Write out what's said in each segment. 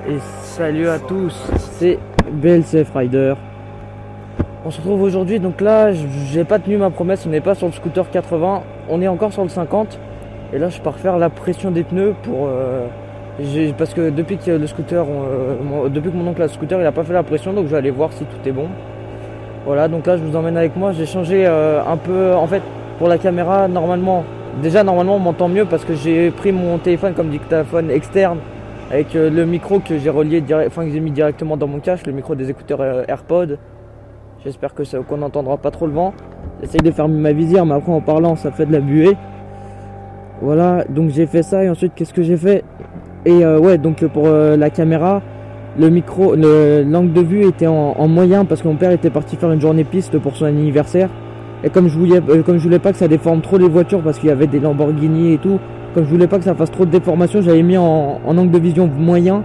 Et salut à tous, c'est BLCF Rider. On se retrouve aujourd'hui, donc là j'ai pas tenu ma promesse, on n'est pas sur le scooter 80, on est encore sur le 50. Et là je pars faire la pression des pneus pour parce que depuis que le scooter, depuis que mon oncle a le scooter, il a pas fait la pression, donc je vais aller voir si tout est bon. Voilà, donc là je vous emmène avec moi, j'ai changé un peu, en fait pour la caméra normalement on m'entend mieux parce que j'ai pris mon téléphone comme dictaphone externe avec le micro que j'ai relié que j'ai mis directement dans mon cache, le micro des écouteurs AirPods. J'espère que qu'on n'entendra pas trop le vent. J'essaye de fermer ma visière, mais après en parlant ça fait de la buée. Voilà, donc j'ai fait ça et ensuite qu'est-ce que j'ai fait? Et ouais, donc pour la caméra, le micro, l'angle de vue était en moyen parce que mon père était parti faire une journée piste pour son anniversaire. Et comme je voulais pas que ça déforme trop les voitures parce qu'il y avait des Lamborghini et tout, comme je voulais pas que ça fasse trop de déformation, j'avais mis en angle de vision moyen.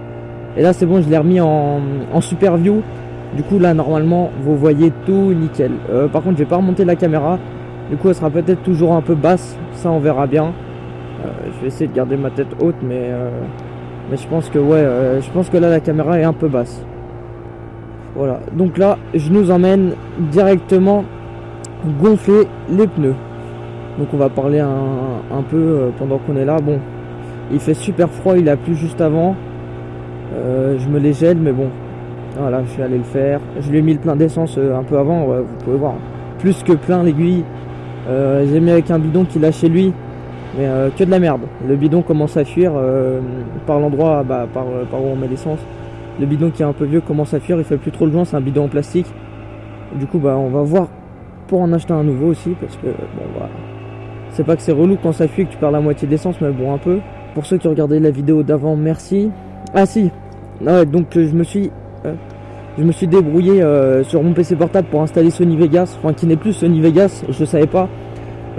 Et là c'est bon, je l'ai remis en super view. Du coup là normalement vous voyez tout nickel. Par contre je vais pas remonter la caméra. Du coup elle sera peut-être toujours un peu basse, ça on verra bien. Je vais essayer de garder ma tête haute, mais je pense que ouais, je pense que là la caméra est un peu basse. Voilà, donc là je nous emmène directement gonfler les pneus. Donc on va parler un peu pendant qu'on est là. Bon, il fait super froid, il a plu juste avant. Je me les gèle, mais bon, voilà, je suis allé le faire. Je lui ai mis le plein d'essence un peu avant, ouais, vous pouvez voir. Plus que plein l'aiguille. J'ai mis avec un bidon qu'il a chez lui. Mais que de la merde. Le bidon commence à fuir par l'endroit, par où on met l'essence. Le bidon qui est un peu vieux commence à fuir, il fait plus trop le joint, c'est un bidon en plastique. Du coup on va voir pour en acheter un nouveau aussi, parce que bon voilà. C'est pas que c'est relou quand ça fuit que tu perds la moitié d'essence, mais bon un peu. Pour ceux qui ont regardé la vidéo d'avant, merci. Ah si, ouais, donc je me suis débrouillé sur mon PC portable pour installer Sony Vegas, enfin qui n'est plus Sony Vegas, je savais pas.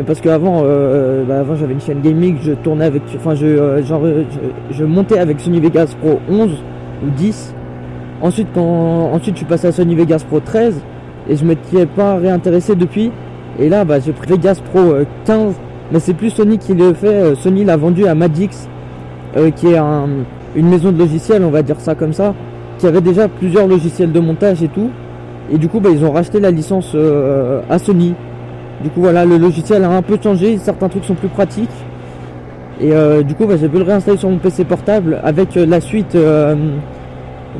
Parce qu'avant avant j'avais une chaîne gaming, je tournais avec, enfin je montais avec Sony Vegas Pro 11 ou 10. Ensuite je suis passé à Sony Vegas Pro 13 et je m'étais pas réintéressé depuis. Et là j'ai pris Vegas Pro 15, mais c'est plus Sony qui le fait. Sony l'a vendu à Magix, qui est une maison de logiciels, on va dire ça comme ça, qui avait déjà plusieurs logiciels de montage et tout. Et du coup ils ont racheté la licence à Sony. Du coup voilà, le logiciel a un peu changé, certains trucs sont plus pratiques. Et du coup j'ai pu le réinstaller sur mon PC portable avec la suite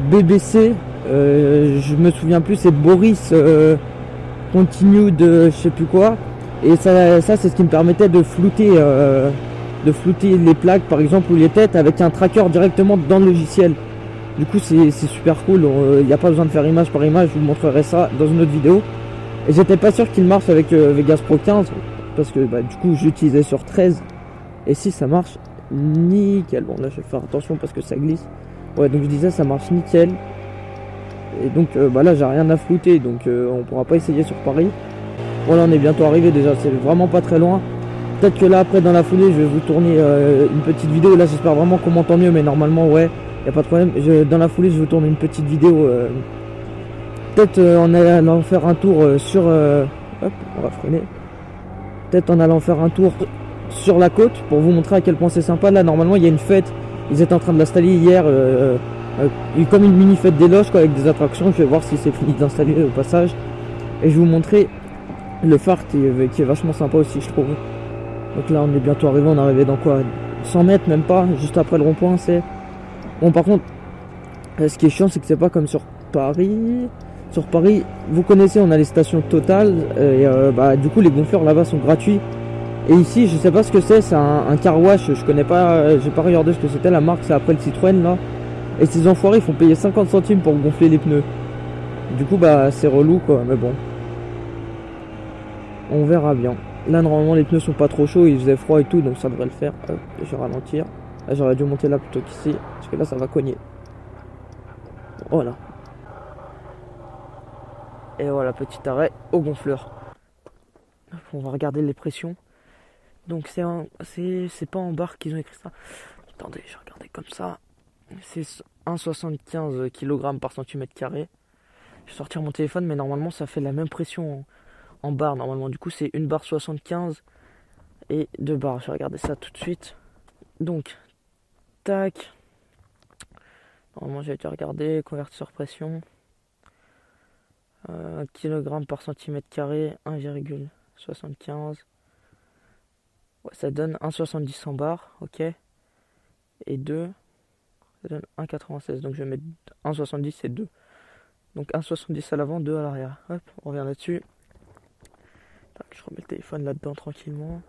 BBC. Je me souviens plus, c'est Boris Continue de je sais plus quoi. Et ça c'est ce qui me permettait de flouter les plaques par exemple ou les têtes avec un tracker directement dans le logiciel. Du coup c'est super cool, il n'y a pas besoin de faire image par image, je vous montrerai ça dans une autre vidéo. Et j'étais pas sûr qu'il marche avec Vegas Pro 15 parce que du coup j'utilisais sur 13 et si ça marche nickel. Bon là je vais faire attention parce que ça glisse. Ouais, donc je disais ça marche nickel. Et donc là j'ai rien à flouter, donc on pourra pas essayer sur Paris. Voilà, on est bientôt arrivé déjà, c'est vraiment pas très loin. Peut-être que là après dans la foulée je vais vous tourner une petite vidéo. Là j'espère vraiment qu'on m'entend mieux, mais normalement ouais, y a pas de problème. Dans la foulée je vous tourne une petite vidéo. Peut-être en allant faire un tour sur... hop, on va freiner. Peut-être en allant faire un tour sur la côte pour vous montrer à quel point c'est sympa. Là, normalement, il y a une fête. Ils étaient en train de l'installer hier. Comme une mini fête des loges, quoi, avec des attractions. Je vais voir si c'est fini d'installer au passage. Et je vais vous montrer le phare qui est vachement sympa aussi, je trouve. Donc là, on est bientôt arrivé. On est arrivé dans quoi, 100 mètres, même pas. Juste après le rond-point, c'est... Bon, par contre, ce qui est chiant, c'est que c'est pas comme sur Paris... Sur Paris, vous connaissez, on a les stations Total et du coup les gonfleurs là-bas sont gratuits. Et ici, je sais pas ce que c'est un car wash, je connais pas, j'ai pas regardé ce que c'était la marque, c'est après le Citroën là. Et ces enfoirés ils font payer 50 centimes pour gonfler les pneus. Du coup c'est relou quoi, mais bon. On verra bien. Là normalement les pneus sont pas trop chauds, il faisait froid et tout, donc ça devrait le faire. Je vais ralentir. Là j'aurais dû monter là plutôt qu'ici, parce que là ça va cogner. Voilà. Et voilà, petit arrêt au gonfleur. On va regarder les pressions. Donc c'est pas en barre qu'ils ont écrit ça. Attendez, je vais regarder comme ça. C'est 1,75 kg par centimètre carré. Je vais sortir mon téléphone, mais normalement ça fait la même pression en barre. Normalement, du coup c'est une barre 75 et 2 barres. Je vais regarder ça tout de suite. Donc, tac. Normalement j'ai déjà regardé, convertisseur pression. Kilogramme par centimètre carré, 1,75. Ouais, ça donne 1,70 en barre, ok. Et 2, ça donne 1,96. Donc je vais mettre 1,70 et 2. Donc 1,70 à l'avant, 2 à l'arrière. Hop, on revient là-dessus. Je remets le téléphone là-dedans tranquillement.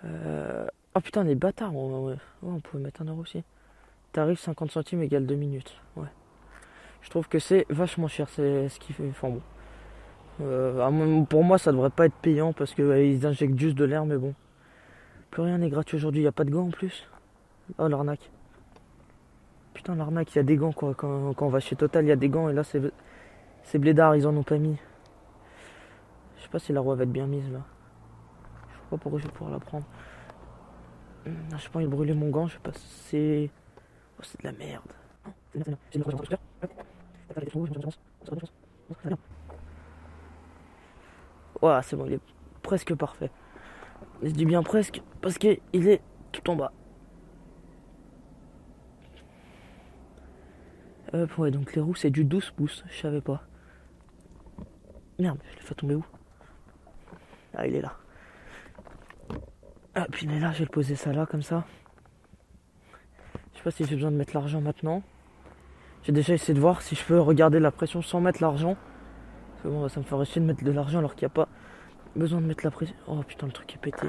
Oh putain, les bâtards. Ouais, on pouvait mettre 1 euro aussi. Tarif 50 centimes égale 2 minutes. Ouais. Je trouve que c'est vachement cher. C'est ce qui fait. Enfin bon. Pour moi, ça devrait pas être payant parce qu'ils injectent juste de l'air, mais bon. Plus rien n'est gratuit aujourd'hui. Il n'y a pas de gants en plus. Oh, l'arnaque. Putain, l'arnaque. Il y a des gants quoi. Quand on va chez Total, il y a des gants. Et là, c'est blédard. Ils en ont pas mis. Je sais pas si la roue va être bien mise là. Je sais pas pourquoi je vais pouvoir la prendre. Je sais pas envie de brûler mon gant. Je sais pas si c'est. Oh, c'est de la merde. Ouais, c'est bon, il est presque parfait. Je dis bien presque parce qu'il est tout en bas. Ouais, donc les roues c'est du 12 pouces, je savais pas. Merde, je l'ai fait tomber où? Ah, il est là. Ah, puis il est là, je vais le poser ça là comme ça. Je sais pas si j'ai besoin de mettre l'argent maintenant. J'ai déjà essayé de voir si je peux regarder la pression sans mettre l'argent. Parce que bon, ça me ferait chier de mettre de l'argent alors qu'il n'y a pas besoin de mettre la pression. Oh putain, le truc est pété.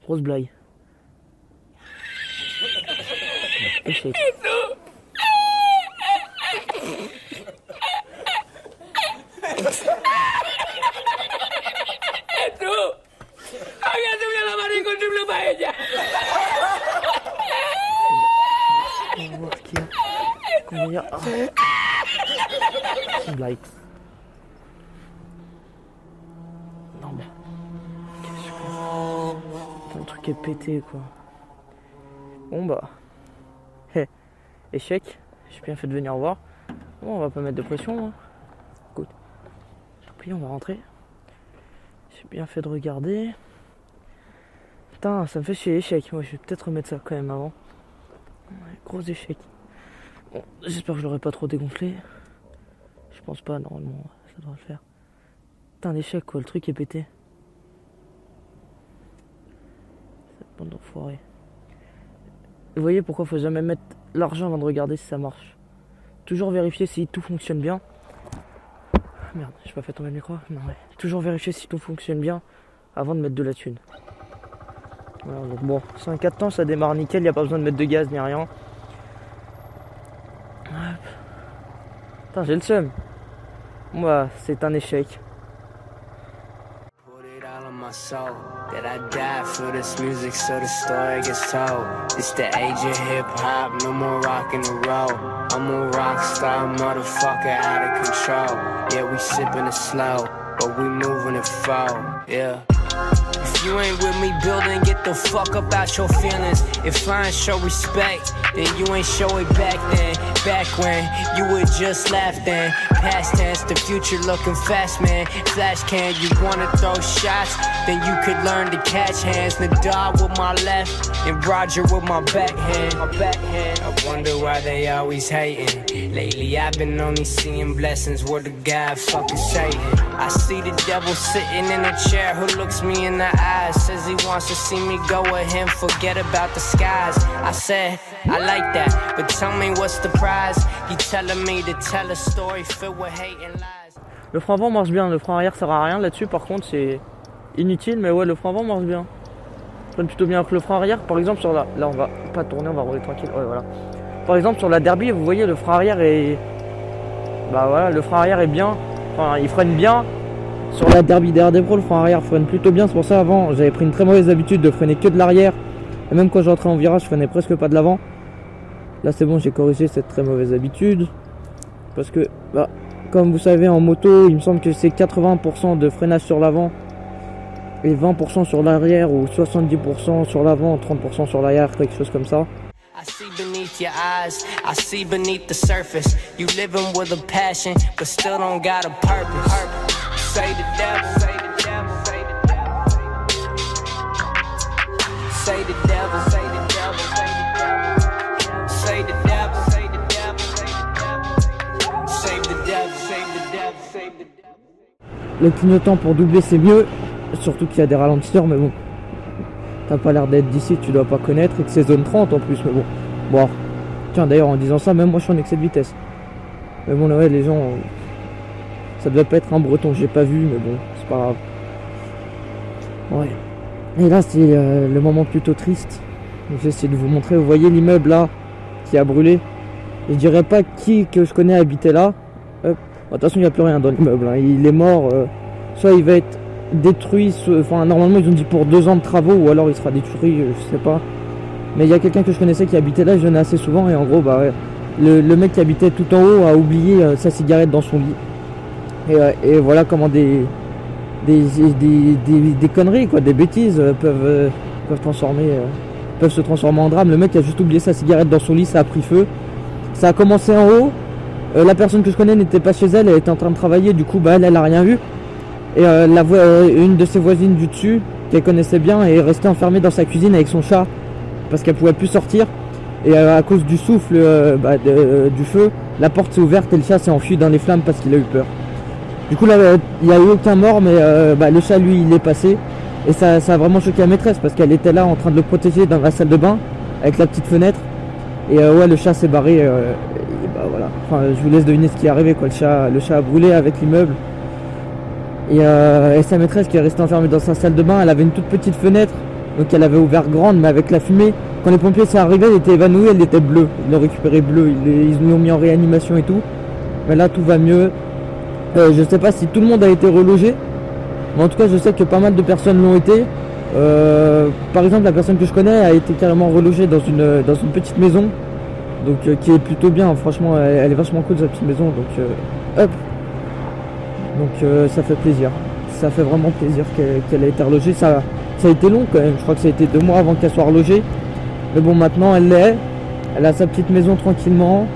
Grosse blague. Échec. On va voir ce qu'il y a. Combien il y a. Ah. C'est une blague. Non mais. Qu'est-ce que. Le truc est pété quoi. Bon bah. Hey. Échec. J'ai bien fait de venir voir. Bon, on va pas mettre de pression. Hein. Écoute. Tant pis, on va rentrer. J'ai bien fait de regarder. Putain, ça me fait chier, échec. Moi, je vais peut-être remettre ça quand même avant. Ouais, gros échec. Bon, j'espère que je l'aurai pas trop dégonflé. Je pense pas, normalement, ça devrait le faire. Putain, l'échec quoi, le truc est pété. Cette bande d'enfoirés. Vous voyez pourquoi faut jamais mettre l'argent avant de regarder si ça marche. Toujours vérifier si tout fonctionne bien. Merde, j'ai pas fait tomber le micro. Non, ouais. Toujours vérifier si tout fonctionne bien avant de mettre de la thune. Voilà, donc bon, 5-4 temps, ça démarre nickel, il n'y a pas besoin de mettre de gaz ni rien. Hop. Putain, j'ai le seum. Moi, c'est un échec. That I died for this music, so the story gets told. It's the age of hip hop, no more rock and roll. I'm a rock star, motherfucker, out of control. Yeah, we sipping it slow, but we moving it forward. Yeah. If you ain't with me building, get the fuck up out your feelings. If I ain't show respect, then you ain't show it back then. Back when you would just laugh then. Past tense, the future looking fast, man. Flash can, you wanna throw shots? Then you could learn to catch hands. Nadal with my left and Roger with my backhand. I wonder why they always hating. Lately I've been only seeing blessings where the God fucking Satan. I see the devil sitting in a chair who looks me in the eyes. Says he wants to see me go with him, forget about the skies. I said, I like that, but tell me what's the prize? You telling me to tell a story filled with hate and lies. Le frein avant marche bien, le frein arrière sert à rien là-dessus, par contre c'est inutile, mais ouais, le frein avant marche bien. Ça donne plutôt bien que le frein arrière, par exemple sur la... Là on va pas tourner, on va rouler tranquille, ouais voilà. Par exemple sur la Derby, vous voyez le frein arrière est... Bah voilà, le frein arrière est bien, enfin il freine bien. Sur la Derby DRD Pro, le frein arrière freine plutôt bien, c'est pour ça avant j'avais pris une très mauvaise habitude de freiner que de l'arrière. Et même quand j'entrais en virage, je freinais presque pas de l'avant. Là c'est bon, j'ai corrigé cette très mauvaise habitude. Parce que, bah, comme vous savez en moto, il me semble que c'est 80% de freinage sur l'avant et 20% sur l'arrière, ou 70% sur l'avant, 30% sur l'arrière, quelque chose comme ça. I see beneath your eyes, I see beneath the surface. You living with a passion, but still don't got a purpose. Say the devil, say the devil, say the devil. Say the devil, say the devil, say the devil, say the devil, say the devil, save the devil, save the devil, save the devil. Le clignotant pour doubler c'est mieux, surtout qu'il y a des ralentisseurs, mais bon. T'as pas l'air d'être d'ici, tu dois pas connaître, et que c'est zone 30 en plus, mais bon. Bon, tiens d'ailleurs en disant ça, même moi je suis en excès de vitesse. Mais bon, ouais, les gens, ça doit pas être un breton, j'ai pas vu, mais bon, c'est pas grave. Ouais. Et là, c'est le moment plutôt triste. J'essaie de vous montrer, vous voyez l'immeuble là, qui a brûlé. Je dirais pas qui que je connais habitait là. Hop. De toute façon, il n'y a plus rien dans l'immeuble, hein. Il est mort, soit il va être détruit, enfin normalement ils ont dit pour 2 ans de travaux, ou alors il sera détruit, je sais pas. Mais il y a quelqu'un que je connaissais qui habitait là, je venais assez souvent, et en gros, bah ouais, le mec qui habitait tout en haut a oublié sa cigarette dans son lit. Et voilà comment des conneries, quoi, des bêtises peuvent se transformer en drame. Le mec a juste oublié sa cigarette dans son lit, ça a pris feu. Ça a commencé en haut. La personne que je connais n'était pas chez elle, elle était en train de travailler, du coup bah elle a rien vu. Et une de ses voisines du dessus, qu'elle connaissait bien, est restée enfermée dans sa cuisine avec son chat parce qu'elle pouvait plus sortir. Et à cause du souffle du feu, la porte s'est ouverte et le chat s'est enfui dans les flammes parce qu'il a eu peur. Du coup là, il n'y a eu aucun mort, mais le chat lui il est passé. Et ça a vraiment choqué la maîtresse parce qu'elle était là en train de le protéger dans la salle de bain avec la petite fenêtre. Et ouais, le chat s'est barré. Et bah voilà. Enfin, je vous laisse deviner ce qui est arrivé, quoi. Le chat a brûlé avec l'immeuble. Et sa maîtresse qui est restée enfermée dans sa salle de bain, elle avait une toute petite fenêtre, donc elle avait ouvert grande, mais avec la fumée. Quand les pompiers sont arrivés, elle était évanouie, elle était bleue. Ils l'ont récupérée bleue, ils l'ont mis en réanimation et tout. Mais là, tout va mieux. Je sais pas si tout le monde a été relogé, mais en tout cas, je sais que pas mal de personnes l'ont été. Par exemple, la personne que je connais a été carrément relogée dans une petite maison, donc qui est plutôt bien. Franchement, elle est vachement cool, sa petite maison. Donc, hop. Donc ça fait plaisir, ça fait vraiment plaisir qu'elle ait été relogée. Ça a été long quand même, je crois que ça a été 2 mois avant qu'elle soit relogée. Mais bon, maintenant elle l'est, elle a sa petite maison tranquillement,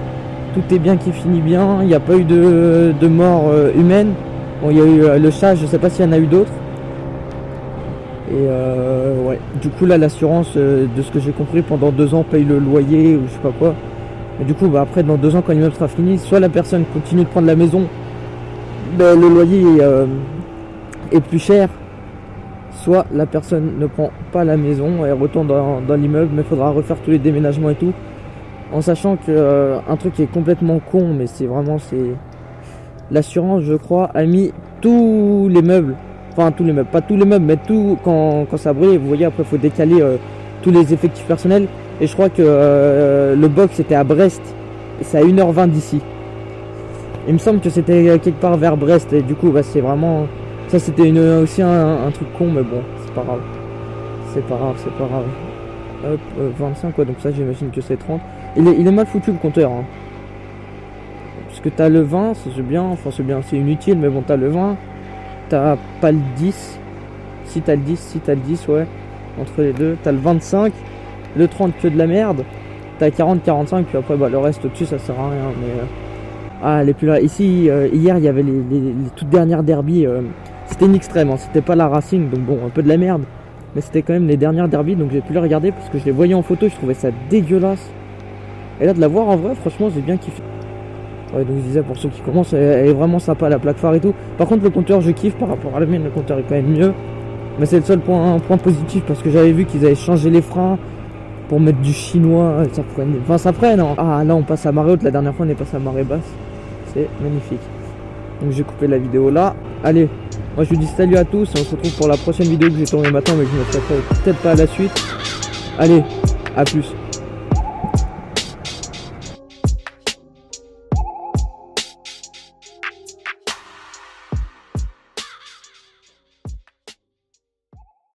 tout est bien qui finit bien, il n'y a pas eu de mort humaine. Bon, il y a eu le chat, je sais pas s'il y en a eu d'autres. Et ouais, du coup là l'assurance, de ce que j'ai compris, pendant 2 ans paye le loyer ou je sais pas quoi. Et du coup bah, après dans 2 ans quand l'immeuble sera fini, soit la personne continue de prendre la maison, ben, le loyer est plus cher, soit la personne ne prend pas la maison, elle retourne dans l'immeuble, mais il faudra refaire tous les déménagements et tout. En sachant que un truc qui est complètement con, mais c'est l'assurance, je crois, a mis tous les meubles, enfin tous les meubles, pas tous les meubles, mais tout quand ça brûle. Vous voyez, après il faut décaler tous les effectifs personnels. Et je crois que le box était à Brest, et c'est à 1h20 d'ici. Il me semble que c'était quelque part vers Brest, et du coup bah, c'est vraiment... Ça c'était aussi un truc con, mais bon, c'est pas grave. C'est pas grave. Hop, 25 quoi, donc ça j'imagine que c'est 30. Il est mal foutu le compteur, hein. Parce que t'as le 20, c'est bien, enfin c'est bien, c'est inutile, mais bon, t'as le 20. T'as pas le 10. Si t'as le 10, ouais. Entre les deux. T'as le 25. Le 30 que de la merde. T'as 40, 45, puis après bah, le reste au-dessus ça sert à rien, mais... Ah, elle est plus là. Ici, hier, il y avait les toutes dernières derbies. C'était une extrême, hein. C'était pas la Racing, donc bon, un peu de la merde. Mais c'était quand même les dernières derbies, donc j'ai pu les regarder parce que je les voyais en photo, je trouvais ça dégueulasse. Et là, de la voir en vrai, franchement, j'ai bien kiffé. Ouais, donc je disais, pour ceux qui commencent, elle est vraiment sympa, la plaque phare et tout. Par contre, le compteur, je kiffe par rapport à la mienne, le compteur est quand même mieux. Mais c'est le seul point positif parce que j'avais vu qu'ils avaient changé les freins pour mettre du chinois. Ça freine, enfin, ça freine, hein. Ah, là, on passe à marée haute, la dernière fois, on est passé à marée basse. C'est magnifique. Donc j'ai coupé la vidéo là. Allez, moi je vous dis salut à tous. On se retrouve pour la prochaine vidéo que j'ai tournée maintenant, mais je ne mettrai peut-être pas à la suite. Allez, à plus.